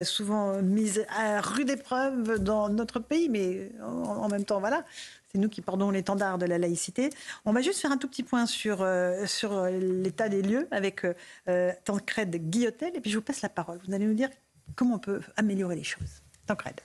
souvent mise à rude épreuve dans notre pays, mais en même temps, voilà, c'est nous qui portons l'étendard de la laïcité. On va juste faire un tout petit point sur l'état des lieux avec Tancrède Guillotel, et puis je vous passe la parole. Vous allez nous dire comment on peut améliorer les choses. Tancrède.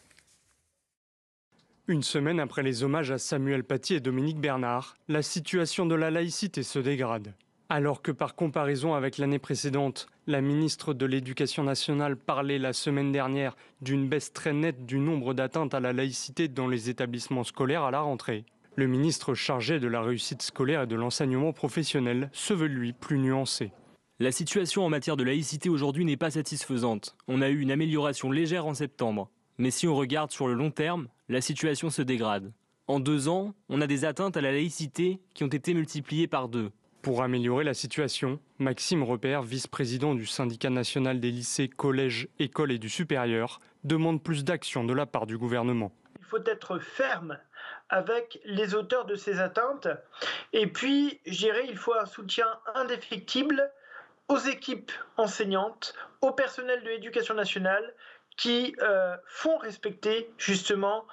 Une semaine après les hommages à Samuel Paty et Dominique Bernard, la situation de la laïcité se dégrade. Alors que par comparaison avec l'année précédente, la ministre de l'Éducation nationale parlait la semaine dernière d'une baisse très nette du nombre d'atteintes à la laïcité dans les établissements scolaires à la rentrée, le ministre chargé de la réussite scolaire et de l'enseignement professionnel se veut lui plus nuancé. La situation en matière de laïcité aujourd'hui n'est pas satisfaisante. On a eu une amélioration légère en septembre. Mais si on regarde sur le long terme, la situation se dégrade. En 2 ans, on a des atteintes à la laïcité qui ont été multipliées par 2. Pour améliorer la situation, Maxime Repère, vice-président du syndicat national des lycées, collèges, écoles et du supérieur, demande plus d'action de la part du gouvernement. Il faut être ferme avec les auteurs de ces atteintes. Et puis, je dirais, il faut un soutien indéfectible aux équipes enseignantes, au personnel de l'éducation nationale qui font respecter justement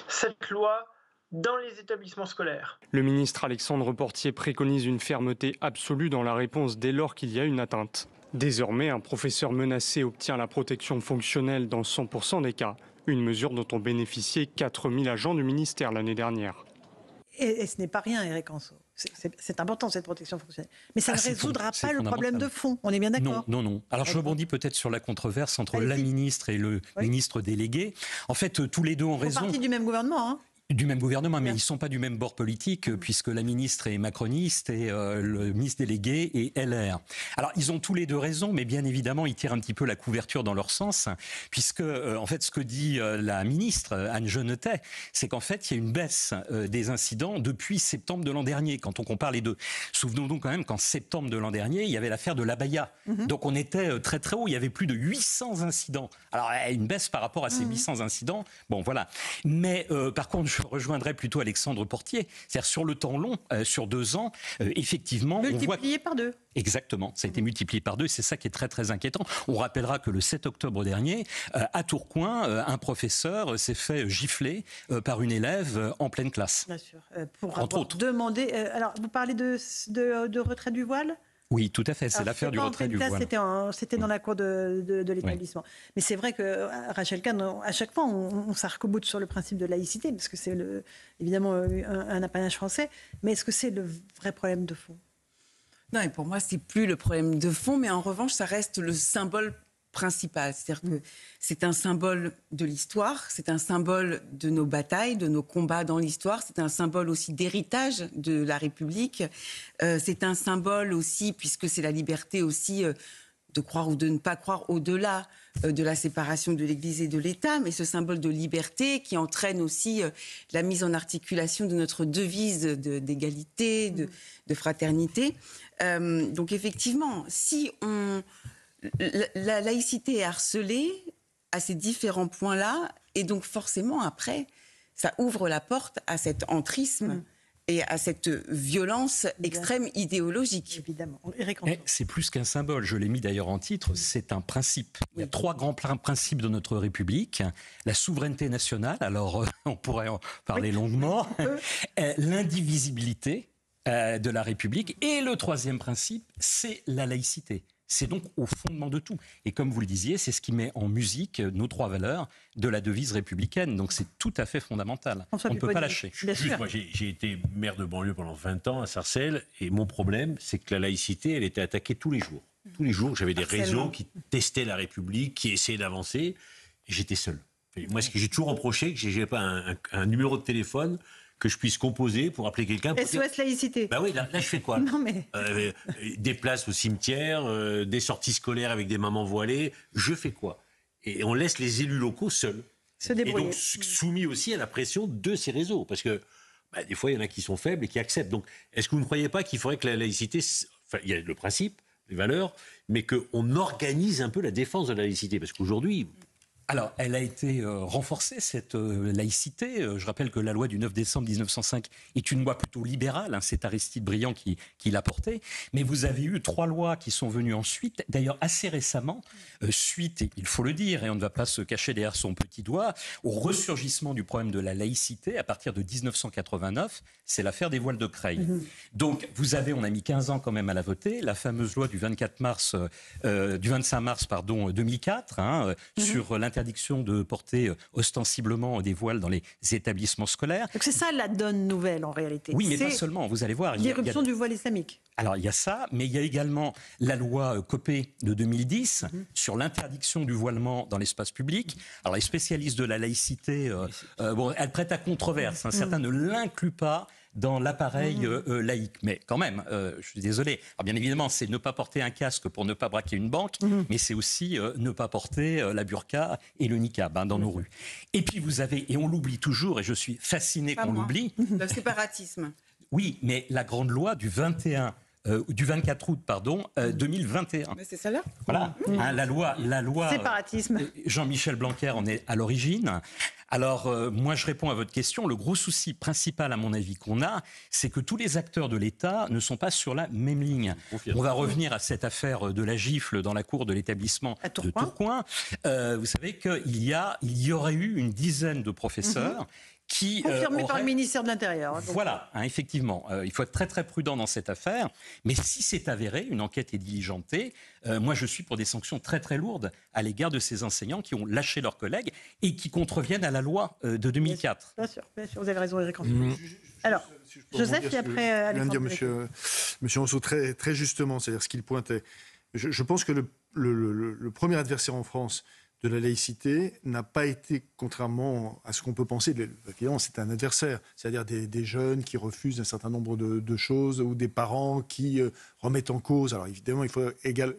cette loi dans les établissements scolaires. Le ministre Alexandre Portier préconise une fermeté absolue dans la réponse dès lors qu'il y a une atteinte. Désormais, un professeur menacé obtient la protection fonctionnelle dans 100% des cas, une mesure dont ont bénéficié 4000 agents du ministère l'année dernière. Et ce n'est pas rien, Éric Anceau. C'est important, cette protection fonctionnelle. Mais ça ne résoudra pas le problème de fond. On est bien d'accord ? Non. Alors je rebondis peut-être sur la controverse entre la ministre et le ministre délégué. En fait, tous les deux ont raison. Ils font partie du même gouvernement, hein ? Du même gouvernement, mais ils ne sont pas du même bord politique, puisque la ministre est macroniste et le ministre délégué est LR. Alors, ils ont tous les deux raison, mais bien évidemment, ils tirent un petit peu la couverture dans leur sens, puisque, en fait, ce que dit la ministre, Anne Genetet, c'est qu'en fait, il y a une baisse des incidents depuis septembre de l'an dernier, quand on compare les deux. Souvenons-nous quand même qu'en septembre de l'an dernier, il y avait l'affaire de l'abaya. Donc, on était très très haut, il y avait plus de 800 incidents. Alors, une baisse par rapport à ces 800 incidents, bon, voilà. Mais, par contre, je rejoindrais plutôt Alexandre Portier. C'est-à-dire sur le temps long, sur 2 ans, effectivement... Multiplié par 2. Exactement, ça a été multiplié par 2, c'est ça qui est très très inquiétant. On rappellera que le 7 octobre dernier, à Tourcoing, un professeur s'est fait gifler par une élève en pleine classe. Bien sûr, pour avoir demandé... alors, vous parlez de retrait du voile ? Oui, tout à fait, c'est l'affaire du retrait du voile. C'était dans la cour de l'établissement. Oui. Mais c'est vrai que Rachel Kahn, à chaque fois, on s'arc-boute sur le principe de laïcité, parce que c'est évidemment un apanage français. Mais est-ce que c'est le vrai problème de fond ? Non, et pour moi, c'est plus le problème de fond, mais en revanche, ça reste le symbole principal. C'est-à-dire que c'est un symbole de l'histoire, c'est un symbole de nos batailles, de nos combats dans l'histoire, c'est un symbole aussi d'héritage de la République, c'est un symbole aussi, puisque c'est la liberté aussi de croire ou de ne pas croire au-delà de la séparation de l'Église et de l'État, mais ce symbole de liberté qui entraîne aussi la mise en articulation de notre devise d'égalité, de fraternité. Donc effectivement, si la laïcité est harcelée à ces différents points-là, et donc forcément après, ça ouvre la porte à cet entrisme et à cette violence extrême idéologique. Évidemment. C'est plus qu'un symbole, je l'ai mis d'ailleurs en titre, c'est un principe. Il y a 3 grands principes de notre République. La souveraineté nationale, alors on pourrait en parler longuement, l'indivisibilité de la République, et le 3e principe, c'est la laïcité. C'est donc au fondement de tout. Et comme vous le disiez, c'est ce qui met en musique nos 3 valeurs de la devise républicaine. Donc c'est tout à fait fondamental. On ne peut pas lâcher. Moi, j'ai été maire de banlieue pendant 20 ans à Sarcelles. Et mon problème, c'est que la laïcité, elle était attaquée tous les jours. Tous les jours, j'avais des réseaux qui testaient la République, qui essayaient d'avancer. Et j'étais seul. Et moi, ce que j'ai toujours reproché, que je n'avais pas un numéro de téléphone que je puisse composer pour appeler quelqu'un. SOS laïcité. Bah oui, là je fais quoi ? Non mais... des places au cimetière, des sorties scolaires avec des mamans voilées, je fais quoi ? Et on laisse les élus locaux seuls. Se débrouiller. Et donc soumis aussi à la pression de ces réseaux. Parce que des fois, il y en a qui sont faibles et qui acceptent. Donc, est-ce que vous ne croyez pas qu'il faudrait que la laïcité... Enfin, il y a le principe, les valeurs, mais qu'on organise un peu la défense de la laïcité ? Parce qu'aujourd'hui... Alors, elle a été renforcée, cette laïcité. Je rappelle que la loi du 9 décembre 1905 est une loi plutôt libérale. Hein, c'est Aristide Briand qui l'a portée. Mais vous avez eu 3 lois qui sont venues ensuite, d'ailleurs assez récemment, suite, il faut le dire, et on ne va pas se cacher derrière son petit doigt, au ressurgissement du problème de la laïcité à partir de 1989. C'est l'affaire des voiles de Creil. Donc, on a mis 15 ans quand même à la voter, la fameuse loi du 25 mars 2004, hein, sur l'interdiction de porter ostensiblement des voiles dans les établissements scolaires. Donc c'est ça la donne nouvelle en réalité. Oui, mais pas seulement, vous allez voir. L'irruption du voile islamique. Alors il y a ça, mais il y a également la loi Copé de 2010 sur l'interdiction du voilement dans l'espace public. Alors les spécialistes de la laïcité, elle prête à controverse. Hein, certains ne l'incluent pas dans l'appareil laïque. Mais quand même, je suis désolé. Alors bien évidemment, c'est ne pas porter un casque pour ne pas braquer une banque, mais c'est aussi ne pas porter la burqa et le niqab dans nos rues. Et puis vous avez, et on l'oublie toujours, et je suis fasciné qu'on l'oublie. Le séparatisme. Oui, mais la grande loi du 24 août 2021. Mais c'est ça là. Voilà, hein, la loi. Séparatisme. Jean-Michel Blanquer en est à l'origine. Alors, moi, je réponds à votre question. Le gros souci principal, à mon avis, qu'on a, c'est que tous les acteurs de l'État ne sont pas sur la même ligne. On va revenir à cette affaire de la gifle dans la cour de l'établissement de Tourcoing. Vous savez qu'il y aurait eu une dizaine de professeurs qui confirmé par le ministère de l'Intérieur. Voilà, hein, effectivement. Il faut être très très prudent dans cette affaire. Mais si c'est avéré, une enquête est diligentée. Moi, je suis pour des sanctions très très lourdes à l'égard de ces enseignants qui ont lâché leurs collègues et qui contreviennent à la loi de 2004. Bien sûr, vous avez raison, Éric. Alors, Joseph, et après Alexandre. Monsieur Ronceau, très, très justement, c'est-à-dire ce qu'il pointait. Je pense que le premier adversaire en France de la laïcité n'a pas été, contrairement à ce qu'on peut penser, évidemment c'est un adversaire, c'est-à-dire des jeunes qui refusent un certain nombre de choses ou des parents qui remettent en cause. Alors évidemment, il faut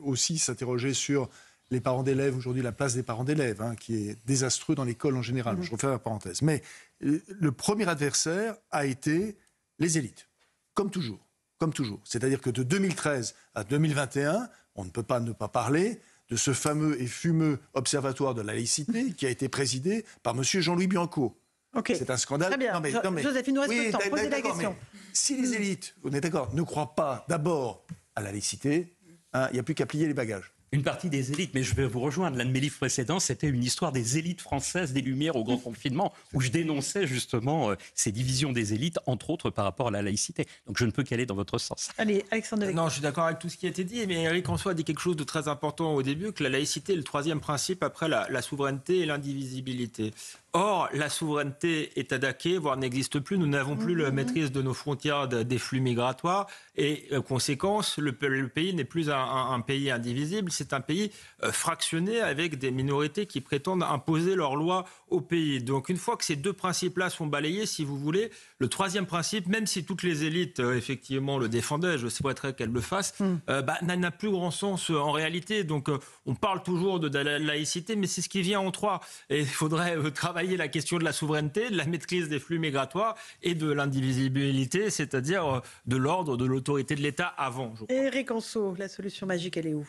aussi s'interroger sur les parents d'élèves, aujourd'hui la place des parents d'élèves, hein, qui est désastreux dans l'école en général. Je refais la parenthèse. Mais le premier adversaire a été les élites, comme toujours. Comme toujours. C'est-à-dire que de 2013 à 2021, on ne peut pas ne pas parler de ce fameux et fumeux observatoire de la laïcité qui a été présidé par M. Jean-Louis Bianco. Okay. C'est un scandale. Très bien. Non, mais, Joseph, il nous reste le temps. Posez la question. Si les élites, on est d'accord, ne croient pas d'abord à la laïcité, il n'y a plus qu'à plier les bagages. Une partie des élites, mais je vais vous rejoindre. L'un de mes livres précédents, c'était une histoire des élites françaises des Lumières au grand confinement, où je dénonçais justement ces divisions des élites, entre autres par rapport à la laïcité. Donc je ne peux qu'aller dans votre sens. Allez, Alexandre. Non, je suis d'accord avec tout ce qui a été dit, mais Éric Rançois a dit quelque chose de très important au début, que la laïcité est le troisième principe après la souveraineté et l'indivisibilité. Or, la souveraineté est attaquée, voire n'existe plus. Nous n'avons plus la maîtrise de nos frontières, des flux migratoires. Et conséquence, le pays n'est plus un pays indivisible, c'est un pays fractionné avec des minorités qui prétendent imposer leurs lois au pays. Donc, une fois que ces deux principes-là sont balayés, si vous voulez, le troisième principe, même si toutes les élites, effectivement, le défendaient, je souhaiterais qu'elles le fassent, n'a plus grand sens en réalité. Donc, on parle toujours de la laïcité, mais c'est ce qui vient en trois. Et il faudrait travailler la question de la souveraineté, de la maîtrise des flux migratoires et de l'indivisibilité, c'est-à-dire de l'ordre, de l'autorité de l'État avant. Éric Rançot, la solution magique, elle est où ?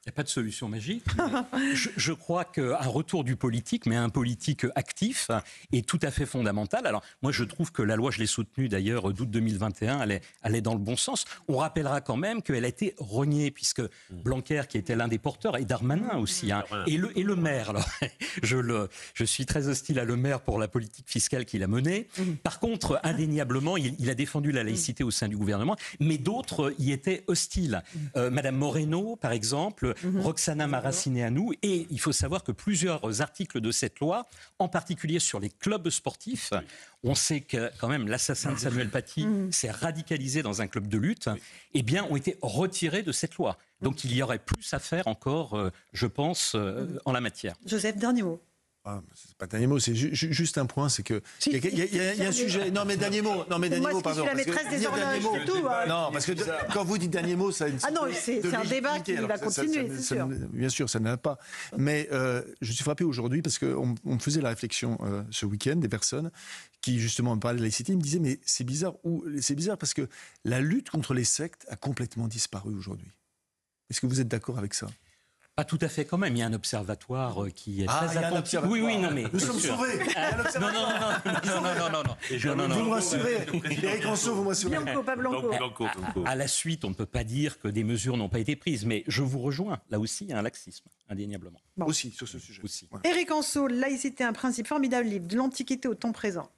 Il n'y a pas de solution magique. Je crois qu'un retour du politique, mais un politique actif, est tout à fait fondamental. Alors, moi, je trouve que la loi, je l'ai soutenue d'ailleurs d'août 2021, elle est dans le bon sens. On rappellera quand même qu'elle a été reniée, puisque Blanquer, qui était l'un des porteurs, et Darmanin aussi, hein, et le maire. Alors, je suis très hostile à le maire pour la politique fiscale qu'il a menée. Par contre, indéniablement, il a défendu la laïcité au sein du gouvernement, mais d'autres y étaient hostiles. Madame Moreno, par exemple, Roxana Maracineanu, et il faut savoir que plusieurs articles de cette loi, en particulier sur les clubs sportifs, on sait que quand même l'assassin de Samuel Paty s'est radicalisé dans un club de lutte, eh bien ont été retirés de cette loi. Donc il y aurait plus à faire encore, je pense, en la matière. Joseph, dernier mot. C'est pas dernier mot, c'est juste un point, c'est que il y a un sujet. Non mais dernier mot, pardon. Je suis la maîtresse des horloges, c'est tout. Non, parce que quand vous dites dernier mot, ça. Ah non, c'est un débat qui va continuer, c'est sûr. Bien sûr, ça n'a pas. Mais je suis frappé aujourd'hui parce qu'on me faisait la réflexion ce week-end des personnes qui justement me parlaient de laïcité. Ils me disaient mais c'est bizarre parce que la lutte contre les sectes a complètement disparu aujourd'hui. Est-ce que vous êtes d'accord avec ça ? Pas tout à fait quand même. Il y a un observatoire qui est très il y a un attentif. observatoire. Oui, non, mais Nous sommes sauvés. non. Vous me rassurez. Éric Ranceau, vous me rassurez. Blanco, pas Blanco. Blanco. À la suite, on ne peut pas dire que des mesures n'ont pas été prises, mais je vous rejoins. Là aussi, il y a un laxisme, indéniablement. Aussi, sur ce sujet. Aussi. Voilà. Éric Ranceau, laïcité, un principe formidable, livre de l'Antiquité au temps présent.